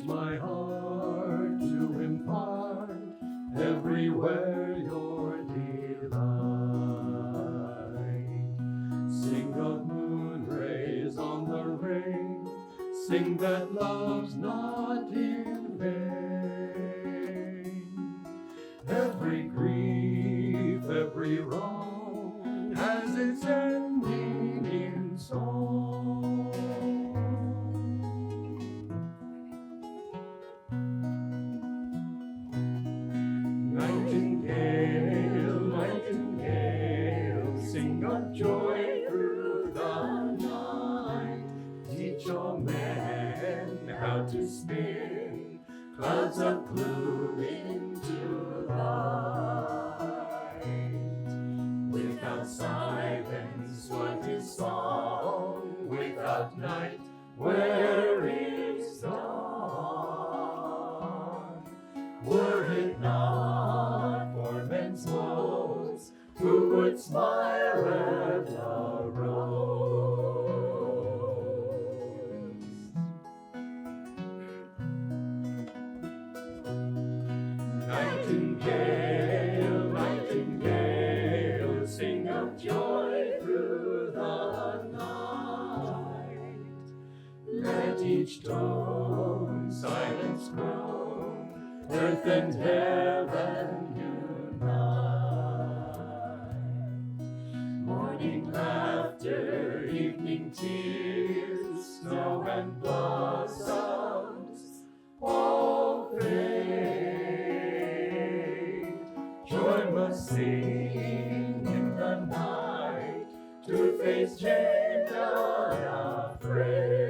my heart to impart everywhere your delight. Sing of moon rays on the rain, sing that love's not in vain. Every grief, every wrong has its ending in song. Nightingale, nightingale, sing of joy through the night. Teach all men how to spin clouds of blue into light. Without silence, what is song? Without night, where is dawn? Were it not for men's woes, who would smile at the rose? Nightingale, nightingale, sing of joy through the night. Let each tone silence groan, earth and heaven unite. Morning laughter, evening tears, snow and blossoms, all fade. Joy must sing in the night to face change unafraid.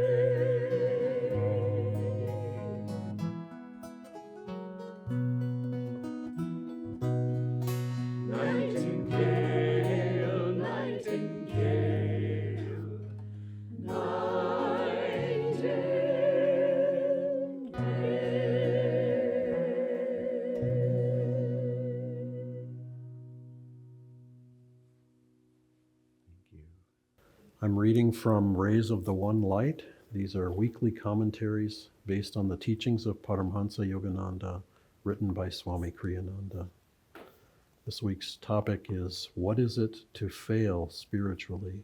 Nightingale, nightingale, I'm reading from Rays of the One Light. These are weekly commentaries based on the teachings of Paramhansa Yogananda, written by Swami Kriya-yoga. This week's topic is, what is it to fail spiritually?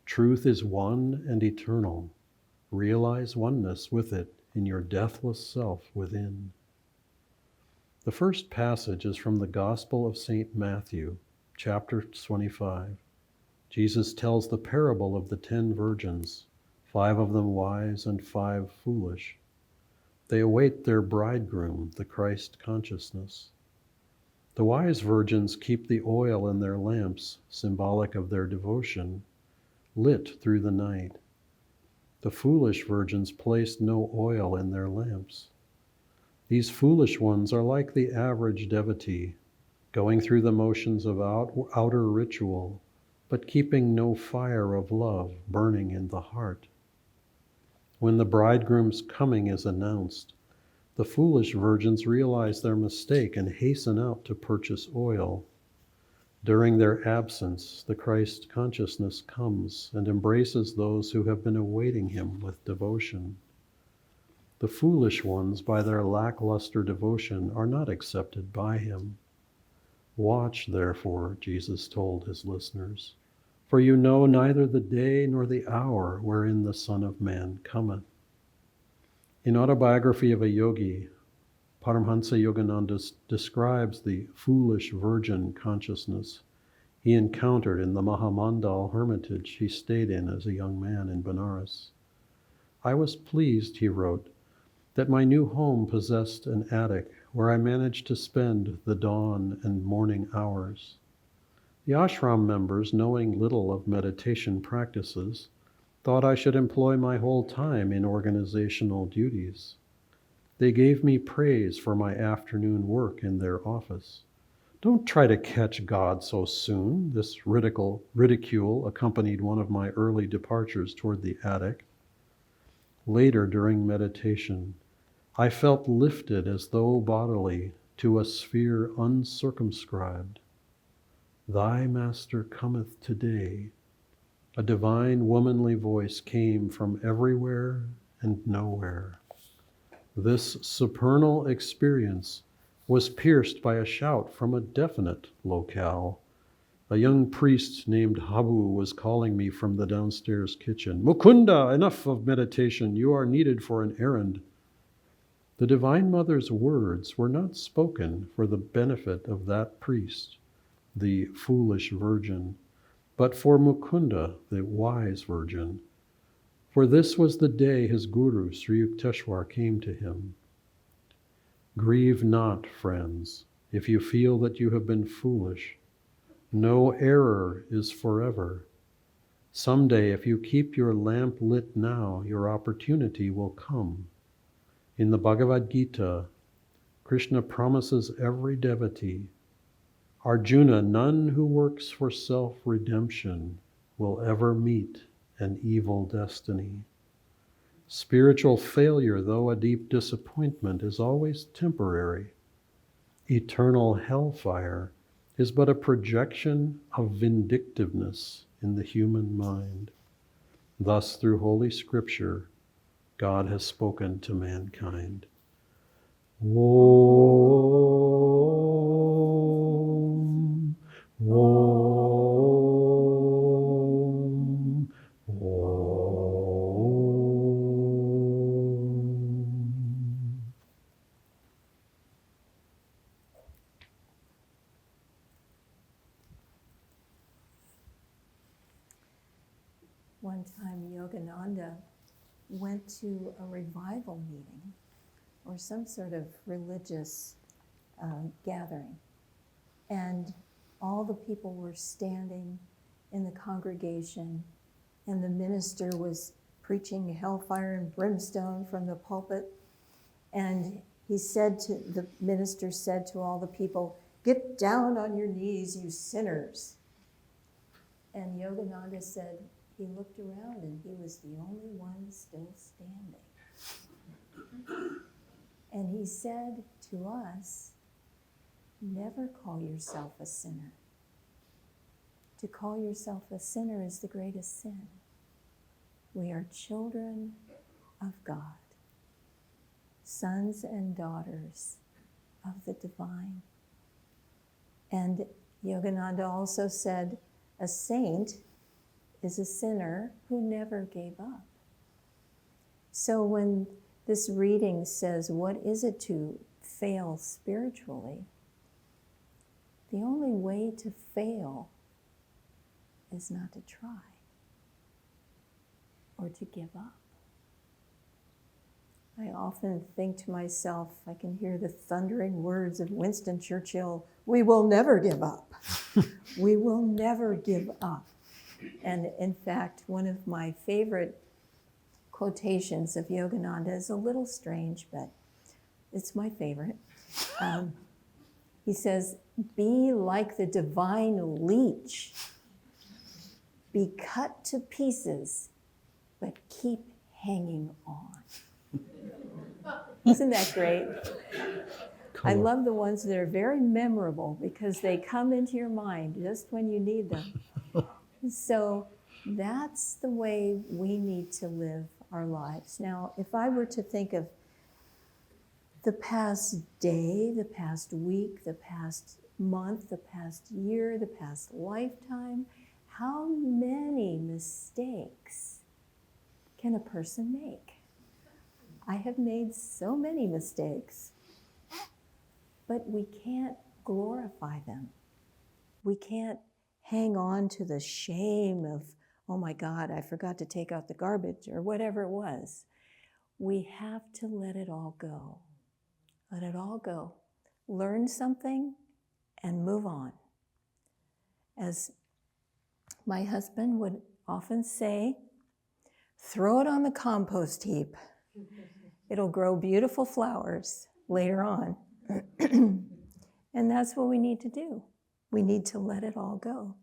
Truth is one and eternal. Realize oneness with it in your deathless self within. The first passage is from the Gospel of St. Matthew, chapter 25. Jesus tells the parable of the 10 virgins, 5 of them wise and 5 foolish. They await their bridegroom, the Christ consciousness. The wise virgins keep the oil in their lamps, symbolic of their devotion, lit through the night. The foolish virgins placed no oil in their lamps. These foolish ones are like the average devotee, going through the motions of outer ritual, but keeping no fire of love burning in the heart. When the bridegroom's coming is announced, the foolish virgins realize their mistake and hasten out to purchase oil. During their absence, the Christ consciousness comes and embraces those who have been awaiting him with devotion. The foolish ones, by their lackluster devotion, are not accepted by him. Watch, therefore, Jesus told his listeners, for you know neither the day nor the hour wherein the Son of Man cometh. In Autobiography of a Yogi, Paramhansa Yogananda describes the foolish virgin consciousness he encountered in the Mahamandal hermitage he stayed in as a young man in Benares. I was pleased, he wrote, that my new home possessed an attic where I managed to spend the dawn and morning hours. The ashram members, knowing little of meditation practices, thought I should employ my whole time in organizational duties. They gave me praise for my afternoon work in their office. Don't try to catch God so soon, this ridicule accompanied one of my early departures toward the attic. Later, during meditation, I felt lifted as though bodily to a sphere uncircumscribed. Thy Master cometh today. A divine womanly voice came from everywhere and nowhere. This supernal experience was pierced by a shout from a definite locale. A young priest named Habu was calling me from the downstairs kitchen. Mukunda, enough of meditation. You are needed for an errand. The Divine Mother's words were not spoken for the benefit of that priest, the foolish virgin, but for Mukunda, the wise virgin. For this was the day his guru, Sri Yukteswar, came to him. Grieve not, friends, if you feel that you have been foolish. No error is forever. Someday, if you keep your lamp lit now, your opportunity will come. In the Bhagavad Gita, Krishna promises every devotee, Arjuna, none who works for self-redemption will ever meet an evil destiny. Spiritual failure, though a deep disappointment, is always temporary. Eternal hellfire is but a projection of vindictiveness in the human mind. Thus, through Holy Scripture, God has spoken to mankind. Om, Om, Om. One time Yogananda went to a revival meeting or some sort of religious gathering, and all the people were standing in the congregation, and the minister was preaching hellfire and brimstone from the pulpit, and the minister said to all the people, "Get down on your knees, you sinners." And Yogananda said, he looked around and he was the only one still standing. And he said to us, never call yourself a sinner. To call yourself a sinner is the greatest sin. We are children of God, sons and daughters of the divine. And Yogananda also said, a saint is a sinner who never gave up. So when this reading says, what is it to fail spiritually? The only way to fail is not to try or to give up. I often think to myself, I can hear the thundering words of Winston Churchill, we will never give up. We will never give up. And in fact, one of my favorite quotations of Yogananda is a little strange, but it's my favorite. He says, be like the divine leech. Be cut to pieces, but keep hanging on. Isn't that great? Cool. I love the ones that are very memorable because they come into your mind just when you need them. So that's the way we need to live our lives. Now, if I were to think of the past day, the past week, the past month, the past year, the past lifetime, how many mistakes can a person make? I have made so many mistakes, but we can't glorify them. We can't hang on to the shame of, oh my God, I forgot to take out the garbage or whatever it was. We have to let it all go. Let it all go. Learn something and move on. As my husband would often say, throw it on the compost heap. It'll grow beautiful flowers later on. And that's what we need to do. We need to let it all go.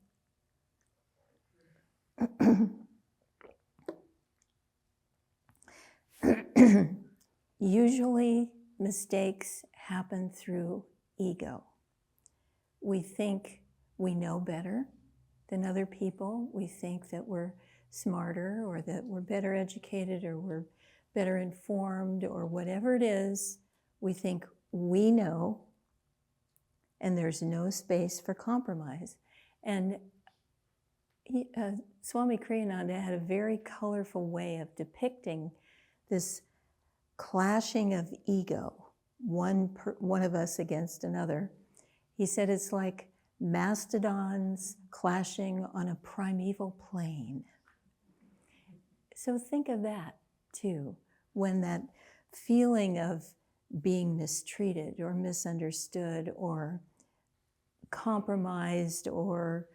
Usually, mistakes happen through ego. We think we know better than other people. We think that we're smarter or that we're better educated or we're better informed, or whatever it is, we think we know, and there's no space for compromise. And Swami Kriyananda had a very colorful way of depicting this clashing of ego, one of us against another. He said it's like mastodons clashing on a primeval plain. So think of that too, when that feeling of being mistreated or misunderstood or compromised or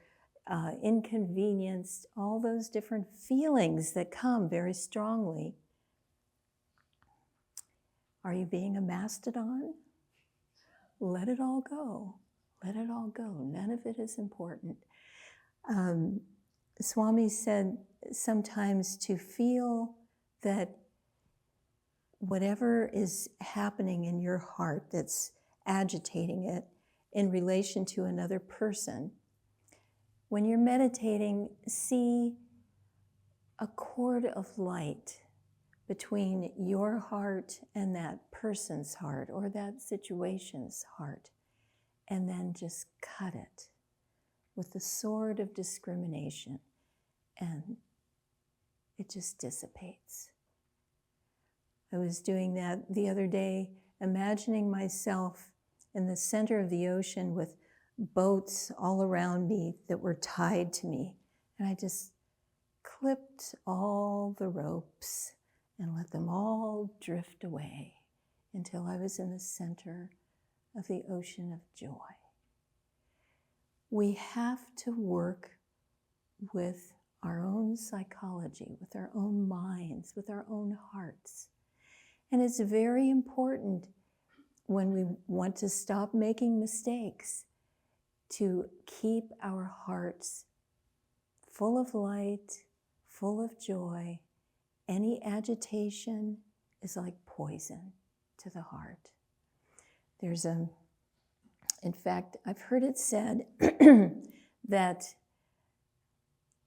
inconvenienced, all those different feelings that come very strongly. Are you being a mastodon? Let it all go. Let it all go. None of it is important. Swami said sometimes to feel that whatever is happening in your heart that's agitating it in relation to another person, when you're meditating, see a cord of light between your heart and that person's heart or that situation's heart, and then just cut it with the sword of discrimination, and it just dissipates. I was doing that the other day, imagining myself in the center of the ocean with boats all around me that were tied to me. And I just clipped all the ropes and let them all drift away until I was in the center of the ocean of joy. We have to work with our own psychology, with our own minds, with our own hearts. And it's very important when we want to stop making mistakes to keep our hearts full of light, full of joy. Any agitation is like poison to the heart. In fact, I've heard it said that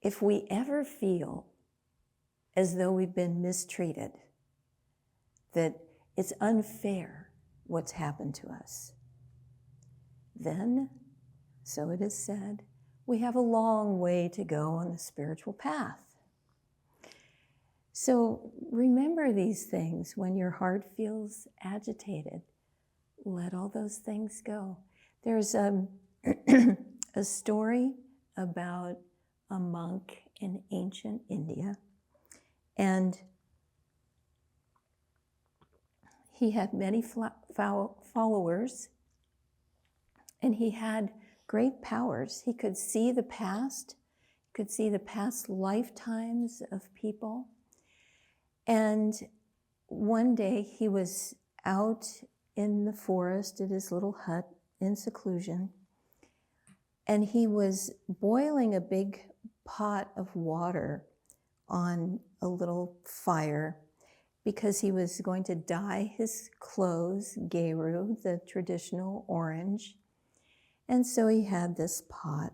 if we ever feel as though we've been mistreated, that it's unfair what's happened to us, then, so it is said, we have a long way to go on the spiritual path. So remember these things when your heart feels agitated. Let all those things go. There's a story about a monk in ancient India, and he had many followers, and he had great powers. He could see the past, could see the past lifetimes of people. And one day he was out in the forest at his little hut in seclusion, and he was boiling a big pot of water on a little fire because he was going to dye his clothes, geru, the traditional orange. And so he had this pot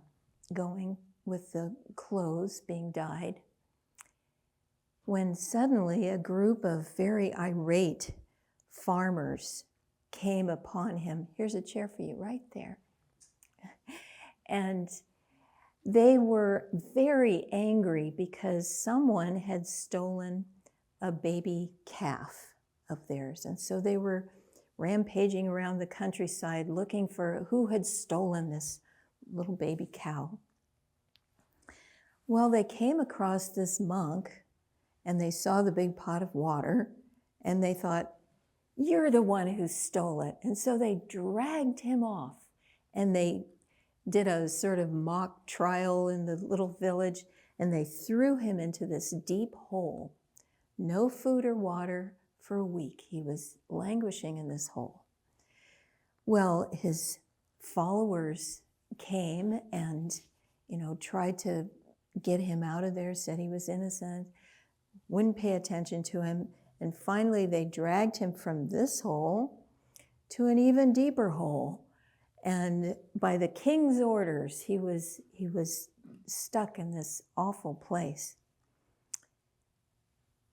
going with the clothes being dyed, when suddenly a group of very irate farmers came upon him. Here's a chair for you right there. And they were very angry because someone had stolen a baby calf of theirs. And so they were rampaging around the countryside looking for who had stolen this little baby cow. Well, they came across this monk, and they saw the big pot of water, and they thought, you're the one who stole it. And so they dragged him off, and they did a sort of mock trial in the little village, and they threw him into this deep hole. No food or water for a week. He was languishing in this hole. Well, his followers came and, tried to get him out of there, said he was innocent, wouldn't pay attention to him. And finally, they dragged him from this hole to an even deeper hole. And by the king's orders, he was stuck in this awful place.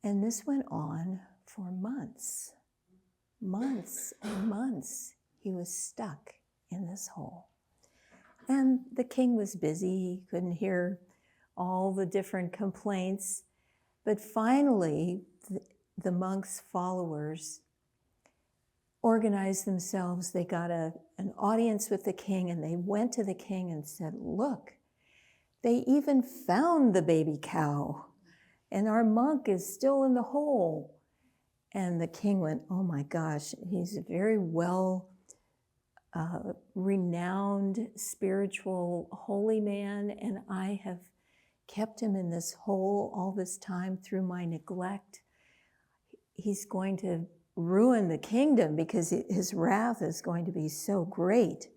And this went on for months and months, he was stuck in this hole. And the king was busy. He couldn't hear all the different complaints. But finally, the monk's followers organized themselves. They got an audience with the king, and they went to the king and said, look, they even found the baby cow, and our monk is still in the hole. And the king went, oh my gosh, he's a very well renowned spiritual holy man, and I have kept him in this hole all this time through my neglect. He's going to ruin the kingdom because his wrath is going to be so great.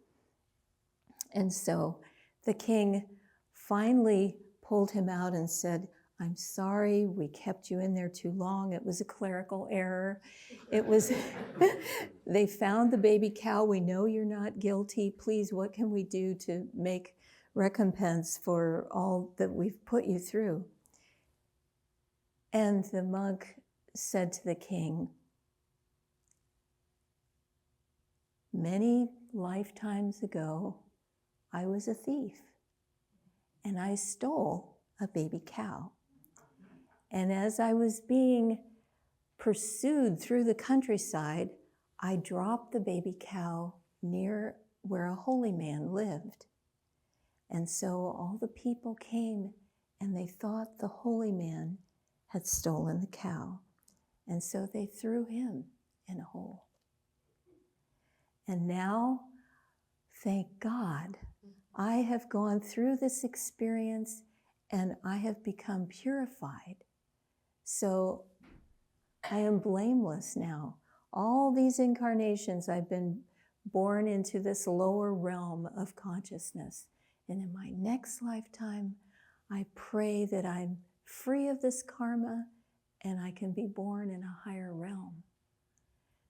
And so the king finally pulled him out and said, I'm sorry, we kept you in there too long. It was a clerical error. It was, they found the baby cow. We know you're not guilty. Please, what can we do to make recompense for all that we've put you through? And the monk said to the king, many lifetimes ago, I was a thief, and I stole a baby cow. And as I was being pursued through the countryside, I dropped the baby cow near where a holy man lived. And so all the people came, and they thought the holy man had stolen the cow. And so they threw him in a hole. And now, thank God, I have gone through this experience and I have become purified. So I am blameless now. All these incarnations, I've been born into this lower realm of consciousness. And in my next lifetime, I pray that I'm free of this karma and I can be born in a higher realm.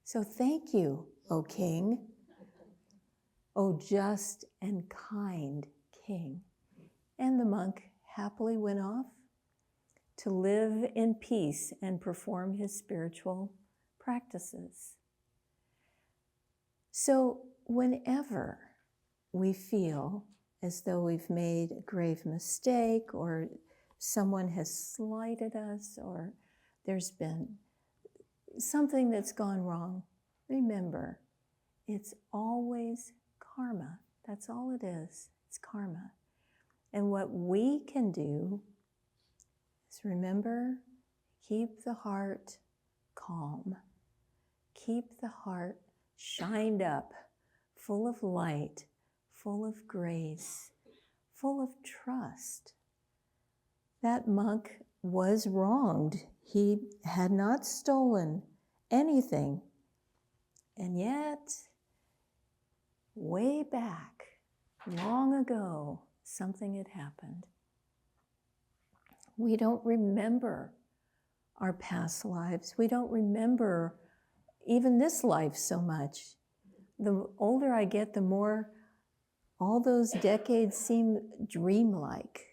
So thank you, O King, O just and kind King. And the monk happily went off to live in peace and perform his spiritual practices. So whenever we feel as though we've made a grave mistake, or someone has slighted us, or there's been something that's gone wrong, remember, it's always karma. That's all it is. It's karma. And what we can do is remember, keep the heart calm. Keep the heart shined up, full of light, full of grace, full of trust. That monk was wronged. He had not stolen anything. And yet, way back, long ago, something had happened. We don't remember our past lives. We don't remember even this life so much. The older I get, the more all those decades seem dreamlike.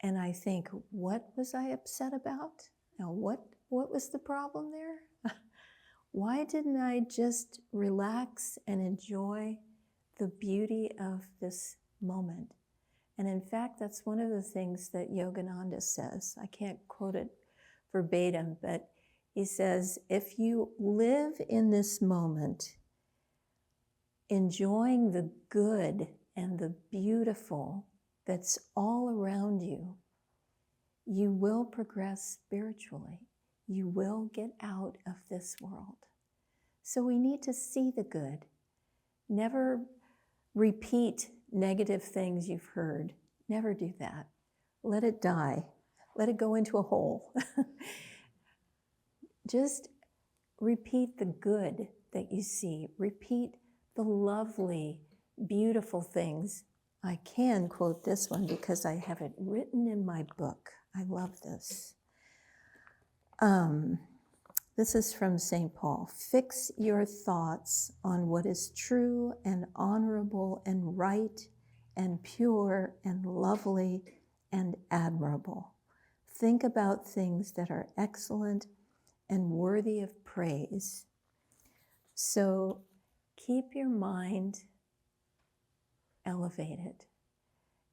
And I think, what was I upset about? Now, what was the problem there? Why didn't I just relax and enjoy the beauty of this moment? And in fact, that's one of the things that Yogananda says. I can't quote it verbatim, but he says, if you live in this moment, enjoying the good and the beautiful that's all around you, you will progress spiritually. You will get out of this world. So we need to see the good. Never repeat negative things you've heard. Never do that. Let it die. Let it go into a hole. Just repeat the good that you see. Repeat the lovely, beautiful things. I can quote this one because I have it written in my book. I love this. This is from St. Paul. Fix your thoughts on what is true and honorable and right and pure and lovely and admirable. Think about things that are excellent and worthy of praise. So keep your mind elevated.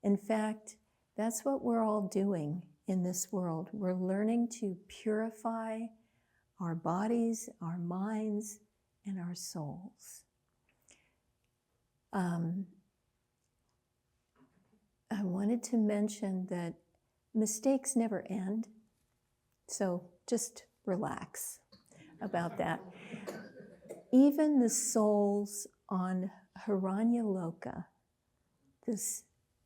In fact, that's what we're all doing in this world. We're learning to purify our bodies, our minds, and our souls. I wanted to mention that mistakes never end, so just relax about that. Even the souls on Hiranyaloka, this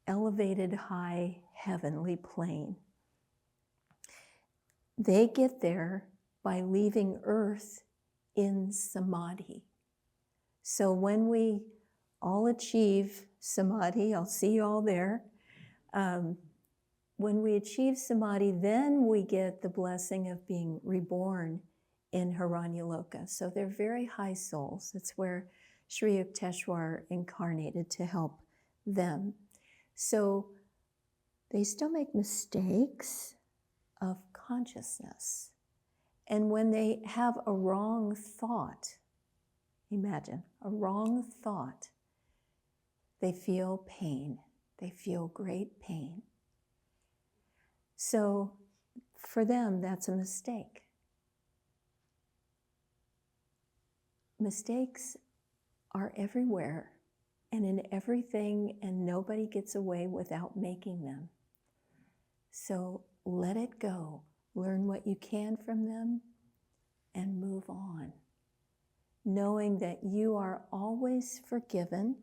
elevated high heavenly plane, they get there by leaving earth in samadhi. So when we all achieve samadhi, I'll see you all there. When we achieve samadhi, then we get the blessing of being reborn in Hiranyaloka. So they're very high souls. That's where Sri Yukteswar incarnated to help them. So they still make mistakes of consciousness. And when they have a wrong thought, imagine, a wrong thought, they feel pain. They feel great pain. So for them, that's a mistake. Mistakes are everywhere and in everything, and nobody gets away without making them. So let it go. Learn what you can from them and move on, knowing that you are always forgiven,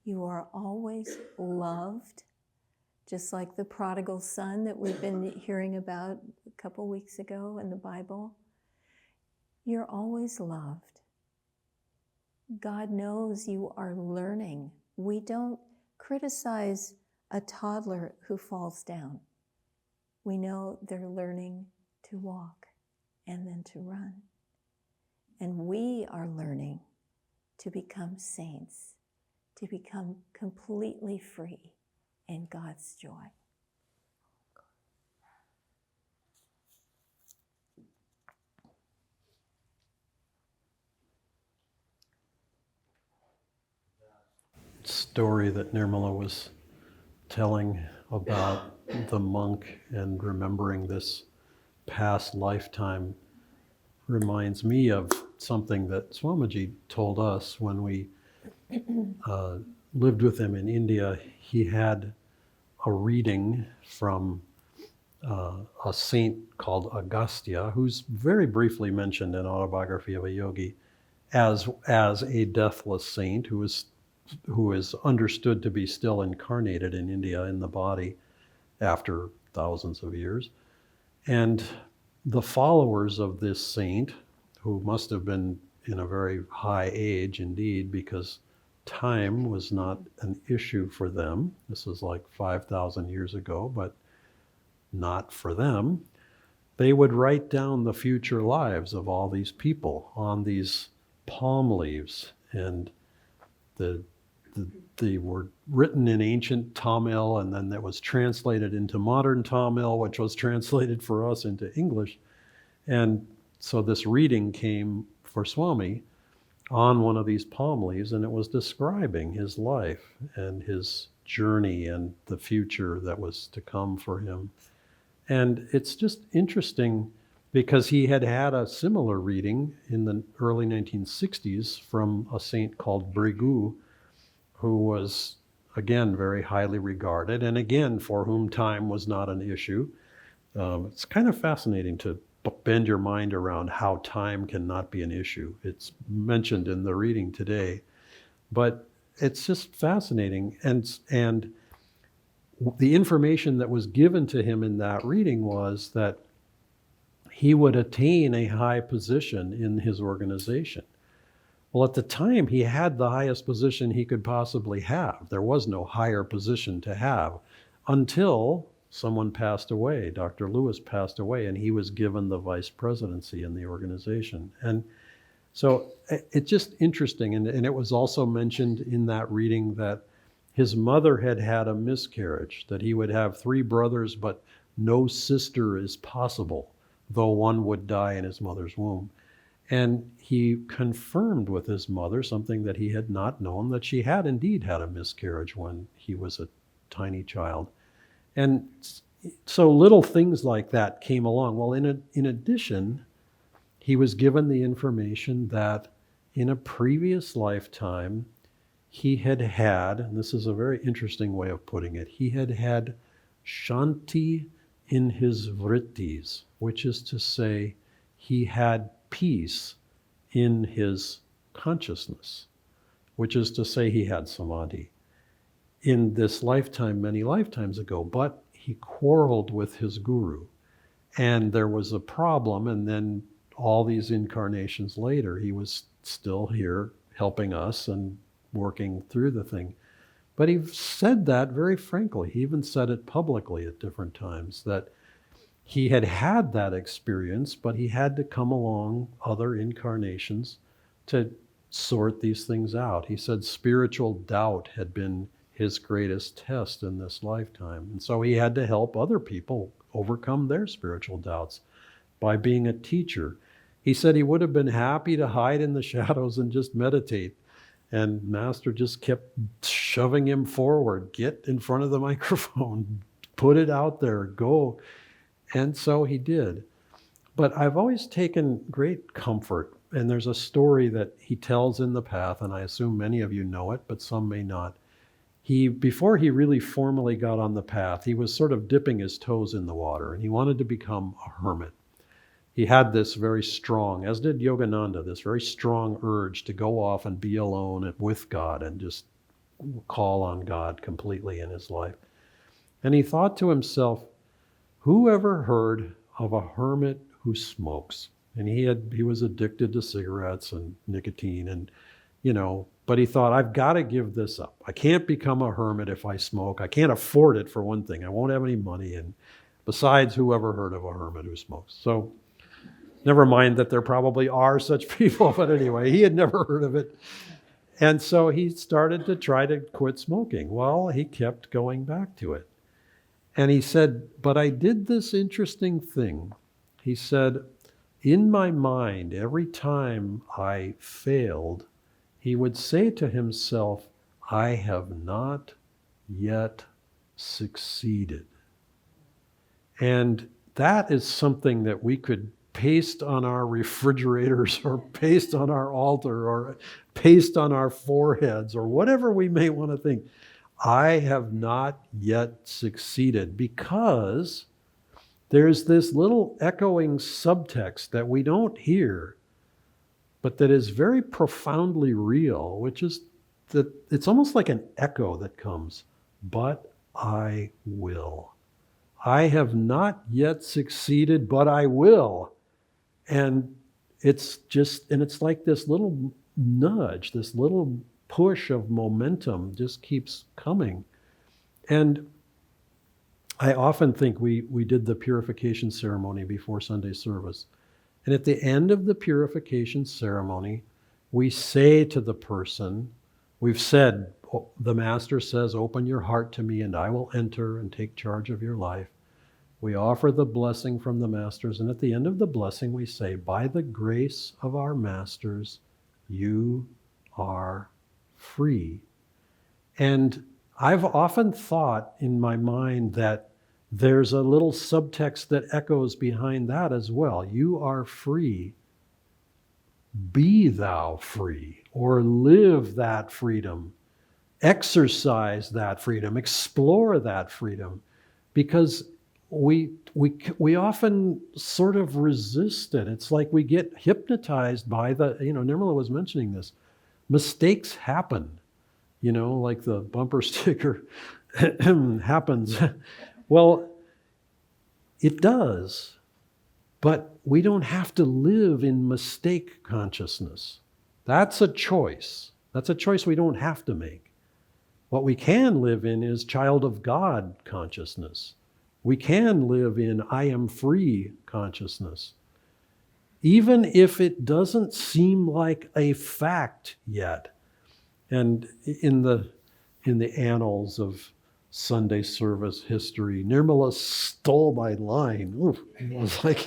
you are always loved, just like the prodigal son that we've been hearing about a couple weeks ago in the Bible. You're always loved. God knows you are learning. We don't criticize a toddler who falls down. We know they're learning to walk and then to run. And we are learning to become saints, to become completely free in God's joy. Story that Nirmala was telling about the monk and remembering this past lifetime reminds me of something that Swamiji told us when we lived with him in India. He had a reading from a saint called Agastya, who's very briefly mentioned in Autobiography of a Yogi as a deathless saint who is understood to be still incarnated in India in the body after thousands of years. And the followers of this saint, who must have been in a very high age indeed, because time was not an issue for them. This was like 5,000 years ago, but not for them. They would write down the future lives of all these people on these palm leaves, and they were written in ancient Tamil, and then that was translated into modern Tamil, which was translated for us into English. And so this reading came for Swami on one of these palm leaves, and it was describing his life and his journey and the future that was to come for him. And it's just interesting because he had had a similar reading in the early 1960s from a saint called Brigu, who was, again, very highly regarded, and again, for whom time was not an issue. It's kind of fascinating to bend your mind around how time cannot be an issue. It's mentioned in the reading today, but it's just fascinating. And the information that was given to him in that reading was that he would attain a high position in his organization. Well, at the time, he had the highest position he could possibly have. There was no higher position to have until someone passed away. Dr. Lewis passed away, and he was given the vice presidency in the organization. And so it's just interesting. And it was also mentioned in that reading that his mother had had a miscarriage, that he would have 3 brothers, but no sister is possible. though one would die in his mother's womb. And he confirmed with his mother something that he had not known, that she had indeed had a miscarriage when he was a tiny child. And so little things like that came along. Well, in addition, he was given the information that in a previous lifetime, he had had, and this is a very interesting way of putting it, he had had shanti in his vrittis, which is to say, he had peace in his consciousness, which is to say, he had samadhi in this lifetime, many lifetimes ago, but he quarreled with his guru, and there was a problem, and then all these incarnations later, he was still here helping us and working through the thing. But he said that very frankly. He even said it publicly at different times, that he had had that experience, but he had to come along other incarnations to sort these things out. He said spiritual doubt had been his greatest test in this lifetime. And so he had to help other people overcome their spiritual doubts by being a teacher. He said he would have been happy to hide in the shadows and just meditate. And Master just kept shoving him forward. Get in front of the microphone, put it out there, go. And so he did. But I've always taken great comfort, and there's a story that he tells in the path, and I assume many of you know it, but some may not. Before he really formally got on the path, he was sort of dipping his toes in the water, and he wanted to become a hermit. He had this very strong, as did Yogananda, this very strong urge to go off and be alone with God and just call on God completely in his life. And he thought to himself, who ever heard of a hermit who smokes? And he was addicted to cigarettes and nicotine, and but he thought, I've got to give this up. I can't become a hermit if I smoke. I can't afford it, for one thing. I won't have any money. And besides, who ever heard of a hermit who smokes? So never mind that there probably are such people, but anyway, he had never heard of it. And so he started to try to quit smoking. Well, he kept going back to it. And he said, but I did this interesting thing. He said, in my mind, every time I failed, he would say to himself, I have not yet succeeded. And that is something that we could paste on our refrigerators or paste on our altar or paste on our foreheads or whatever we may want to think. I have not yet succeeded, because there's this little echoing subtext that we don't hear, but that is very profoundly real, which is that it's almost like an echo that comes, but I will. I have not yet succeeded, but I will. And it's like this little nudge, this little push of momentum just keeps coming. And I often think we did the purification ceremony before Sunday service. And at the end of the purification ceremony, we say to the person, we've said, the Master says, open your heart to me and I will enter and take charge of your life. We offer the blessing from the Masters, and at the end of the blessing we say, by the grace of our Masters, you are free. And I've often thought in my mind that there's a little subtext that echoes behind that as well. You are free. Be thou free, or live that freedom. Exercise that freedom. Explore that freedom. Because we often sort of resist it. It's like we get hypnotized by Nirmala was mentioning this. Mistakes happen, like the bumper sticker happens. Well, it does, but we don't have to live in mistake consciousness. That's a choice. That's a choice we don't have to make. What we can live in is child of God consciousness. We can live in I am free consciousness. Even if it doesn't seem like a fact yet. And in the annals of Sunday service history, Nirmala stole my line. Ooh, it was like,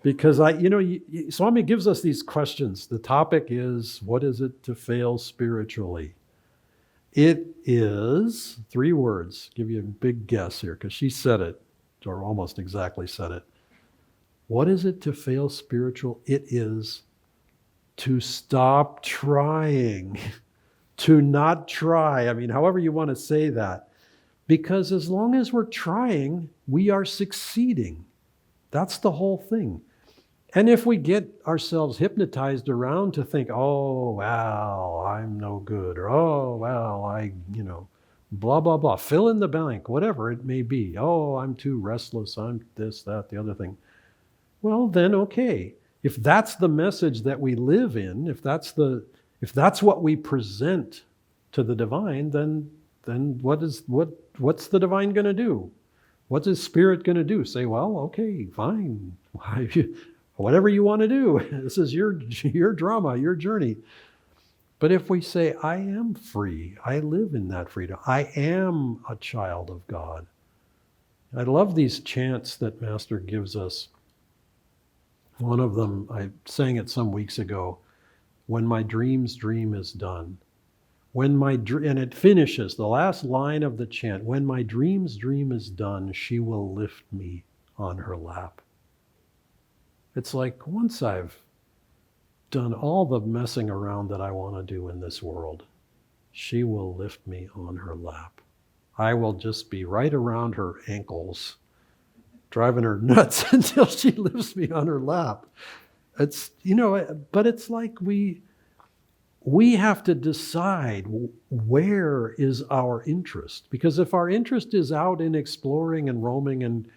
Because Swami gives us these questions. The topic is, what is it to fail spiritually? It is 3 words. Give you a big guess here, because she said it, or almost exactly said it. What is it to fail spiritual? It is to stop trying, to not try. I mean, however you want to say that. Because as long as we're trying, we are succeeding. That's the whole thing. And if we get ourselves hypnotized around to think, oh, well, I'm no good, or oh, well, blah, blah, blah, fill in the blank, whatever it may be. Oh, I'm too restless, I'm this, that, the other thing. Well, then, okay. If that's the message that we live in, if that's what we present to the divine, then what's the divine going to do? What's his spirit going to do? Say, well, okay, fine. Whatever you want to do. This is your drama, your journey. But if we say, I am free, I live in that freedom, I am a child of God. I love these chants that Master gives us. One of them, I sang it some weeks ago, when my dream's dream is done. And it finishes, the last line of the chant, when my dream's dream is done, she will lift me on her lap. It's like, once I've done all the messing around that I want to do in this world, she will lift me on her lap. I will just be right around her ankles, driving her nuts until she lifts me on her lap. It's, but it's like we have to decide where is our interest. Because if our interest is out in exploring and roaming and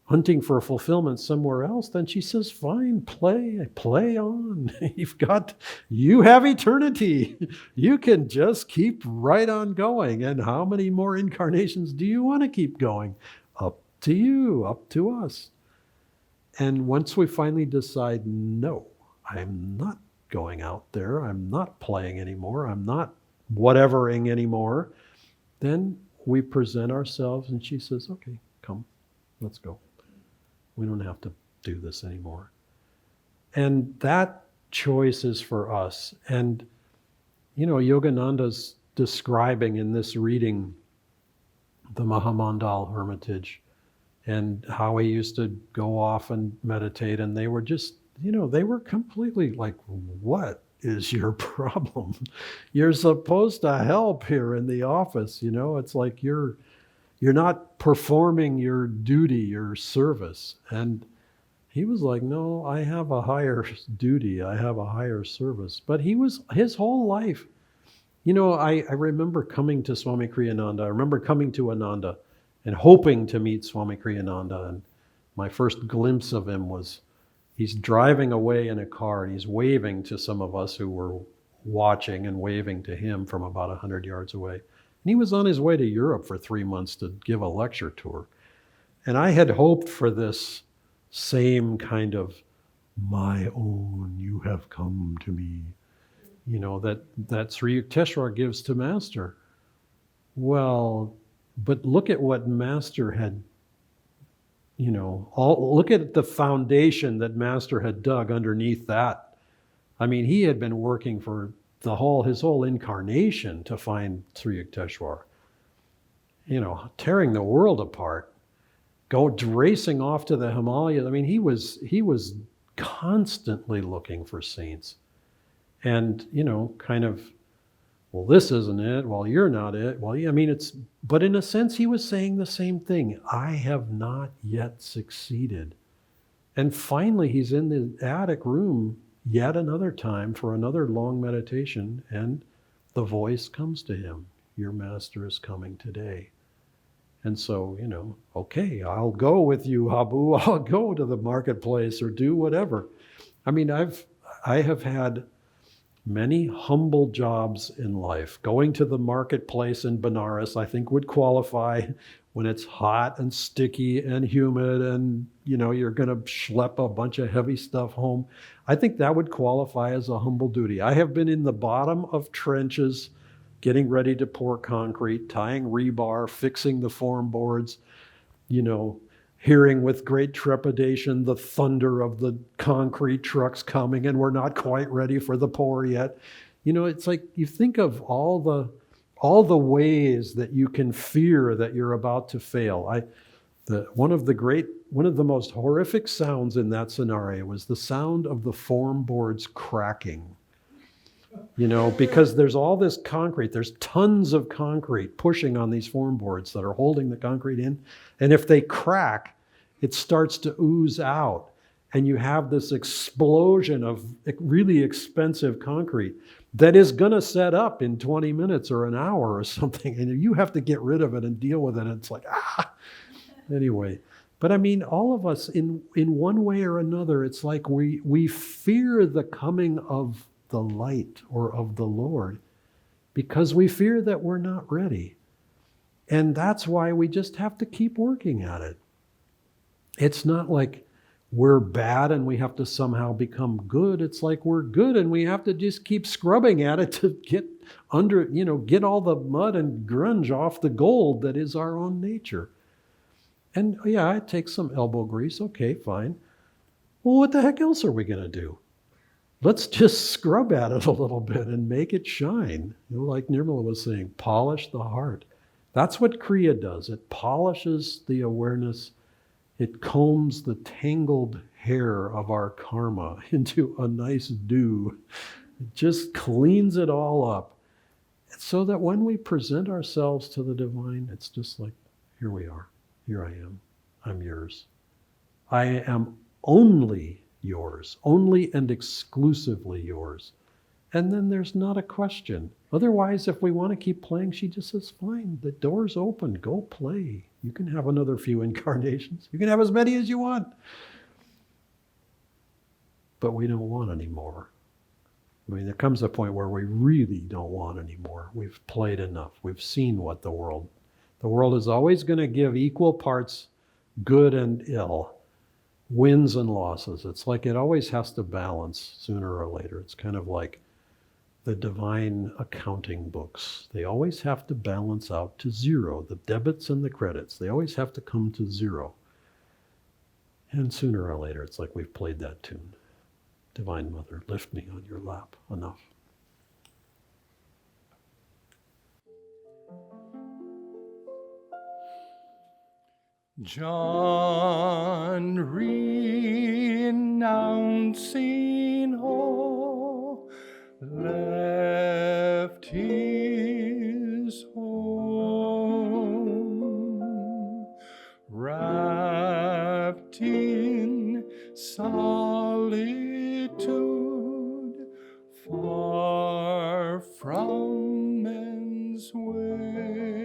hunting for fulfillment somewhere else, then she says, fine, play on. You have eternity. You can just keep right on going. And how many more incarnations do you want to keep going? Up to you, up to us. And once we finally decide, no, I'm not going out there, I'm not playing anymore, I'm not whatevering anymore, then we present ourselves and she says, okay, come, let's go. We don't have to do this anymore. And that choice is for us. And, Yogananda's describing in this reading the Mahamandal Hermitage and how he used to go off and meditate. And they were just, they were completely like, what is your problem? You're supposed to help here in the office. It's like you're not performing your duty, your service. And he was like, no, I have a higher duty. I have a higher service. But his whole life, I remember coming to Swami Kriyananda. I remember coming to Ananda and hoping to meet Swami Kriyananda. And my first glimpse of him was he's driving away in a car and he's waving to some of us who were watching and waving to him from about 100 yards away. And he was on his way to Europe for 3 months to give a lecture tour. And I had hoped for this same kind of, my own, you have come to me, that Sri Yukteswar gives to Master. Well, but look at what Master had, look at the foundation that Master had dug underneath that. I mean, he had been working for his whole incarnation to find Sri Yukteswar. Tearing the world apart, racing off to the Himalayas. I mean, he was constantly looking for saints. And, kind of, well, this isn't it. Well, you're not it. Well, yeah, I mean, but in a sense, he was saying the same thing. I have not yet succeeded. And finally, he's in the attic room yet another time for another long meditation, and the voice comes to him, your master is coming today. And so, okay, I'll go with you, Habu. I'll go to the marketplace or do whatever. I mean, I have had many humble jobs in life. Going to the marketplace in Benares, I think, would qualify when it's hot and sticky and humid and, you're going to schlep a bunch of heavy stuff home. I think that would qualify as a humble duty. I have been in the bottom of trenches, getting ready to pour concrete, tying rebar, fixing the form boards, hearing with great trepidation the thunder of the concrete trucks coming, and we're not quite ready for the pour yet. You know, it's like you think of all the ways that you can fear that you're about to fail. One of the most horrific sounds in that scenario was the sound of the form boards cracking. You know, because there's all this concrete, there's tons of concrete pushing on these form boards that are holding the concrete in. And if they crack, it starts to ooze out. And you have this explosion of really expensive concrete that is going to set up in 20 minutes or an hour or something. And you have to get rid of it and deal with it. And it's like, Anyway. But I mean, all of us in one way or another, it's like we fear the coming of the light or of the Lord because we fear that we're not ready. And that's why we just have to keep working at it. It's not like we're bad and we have to somehow become good. It's like we're good and we have to just keep scrubbing at it to get get all the mud and grunge off the gold that is our own nature. And yeah, it takes some elbow grease. Okay, fine. Well, what the heck else are we going to do? Let's just scrub at it a little bit and make it shine. Like Nirmala was saying, polish the heart. That's what Kriya does. It polishes the awareness. It combs the tangled hair of our karma into a nice dew. It just cleans it all up. So that when we present ourselves to the divine, it's just like, here we are. Here I am. I'm yours. I am only yours, only and exclusively yours. And then there's not a question. Otherwise, if we want to keep playing, she just says, fine, the door's open, go play. You can have another few incarnations. You can have as many as you want. But we don't want any more. I mean, there comes a point where we really don't want any more. We've played enough. We've seen what the world is always going to give equal parts good and ill, wins and losses. It's like it always has to balance sooner or later. It's kind of like the divine accounting books. They always have to balance out to zero. The debits and the credits, they always have to come to zero. And sooner or later, it's like we've played that tune. Divine Mother, lift me on your lap. Enough. John, renouncing all, left his home, wrapped in solitude, far from men's ways,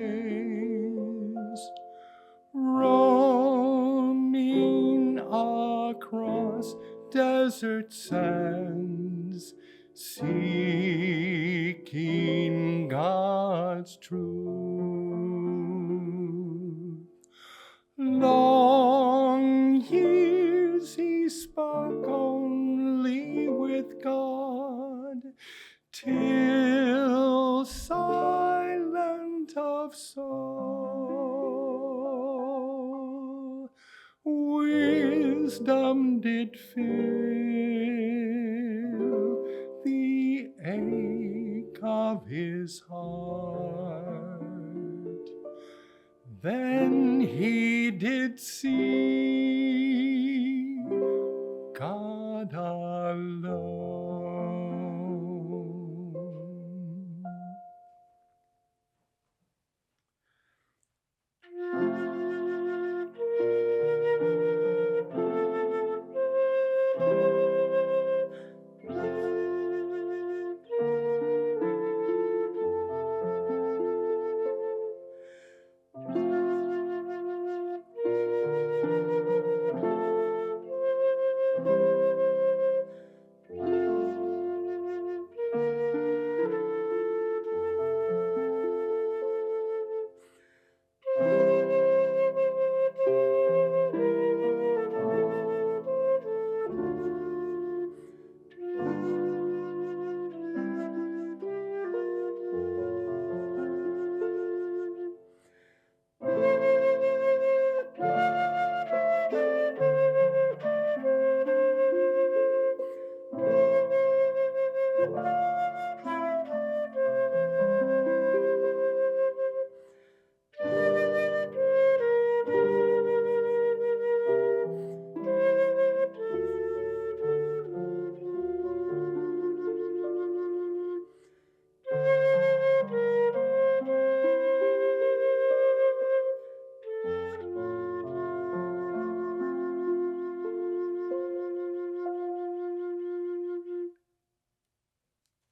roaming across desert sands, seeking God's truth. Long years he spoke only with God, till silent of soul, wisdom did fill the ache of his heart. Then he did see